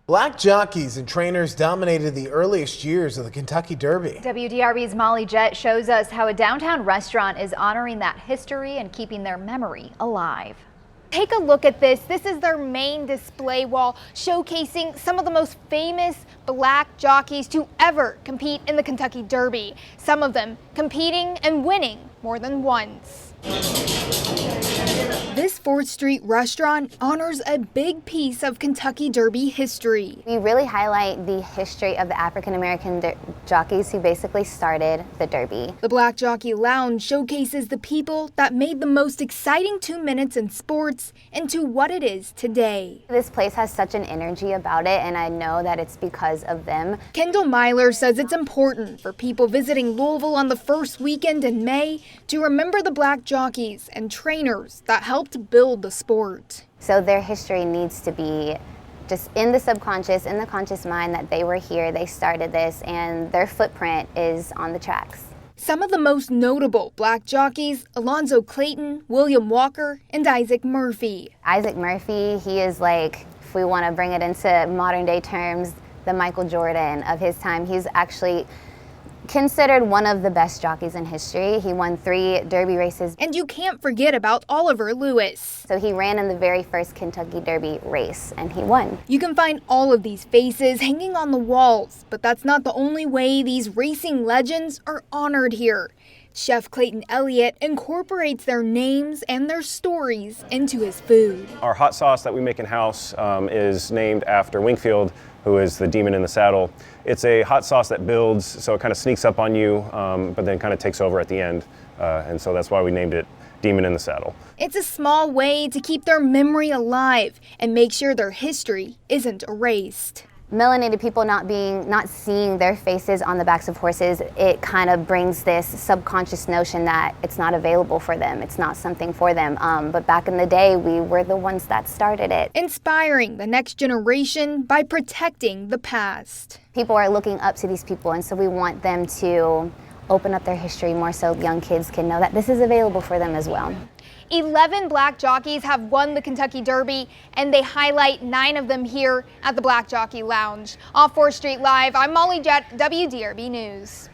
Black jockeys and trainers dominated the earliest years of the Kentucky Derby. WDRB's Molly Jett shows us how a downtown restaurant is honoring that history and keeping their memory alive. Take a look at this. This is their main display wall showcasing some of the most famous black jockeys to ever compete in the Kentucky Derby. Some of them competing and winning more than once. This 4th Street restaurant honors a big piece of Kentucky Derby history. We really highlight the history of the African-American jockeys who basically started the Derby. The Black Jockey Lounge showcases the people that made the most exciting 2 minutes in sports into what it is today. This place has such an energy about it, and I know that it's because of them. Kendall Myler says it's important for people visiting Louisville on the first weekend in May to remember the black jockeys and trainers that helped build the sport. So their history needs to be just in the subconscious, in the conscious mind that they were here, they started this, and their footprint is on the tracks. Some of the most notable black jockeys: Alonzo Clayton, William Walker, and Isaac Murphy. Isaac Murphy, he is like, if we want to bring it into modern day terms, the Michael Jordan of his time. He's actually considered one of the best jockeys in history. He won 3 Derby races. And you can't forget about Oliver Lewis. So he ran in the very first Kentucky Derby race, and he won. You can find all of these faces hanging on the walls, but that's not the only way these racing legends are honored here. Chef Clayton Elliott incorporates their names and their stories into his food. Our hot sauce that we make in-house is named after Wingfield, who is the demon in the saddle. It's a hot sauce that builds, so it kind of sneaks up on you, but then kind of takes over at the end. And so that's why we named it Demon in the Saddle. It's a small way to keep their memory alive and make sure their history isn't erased. Melanated people not seeing their faces on the backs of horses, it kind of brings this subconscious notion that it's not available for them, it's not something for them. But back in the day, we were the ones that started it. Inspiring the next generation by protecting the past. People are looking up to these people, and so we want them to open up their history more so young kids can know that this is available for them as well. 11 black jockeys have won the Kentucky Derby, and they highlight 9 of them here at the Black Jockey Lounge. Off 4th Street Live, I'm Molly Jett, WDRB News.